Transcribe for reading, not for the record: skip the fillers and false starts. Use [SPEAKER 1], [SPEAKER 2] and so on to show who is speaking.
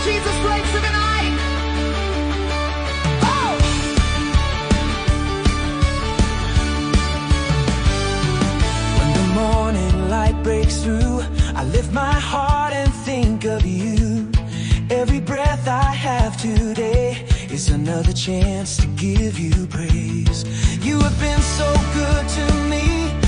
[SPEAKER 1] Jesus reigns tonight. Oh! When the morning light breaks through, I lift my heart and think of you. Every breath I have today is another chance to give you praise. You have been so good to me.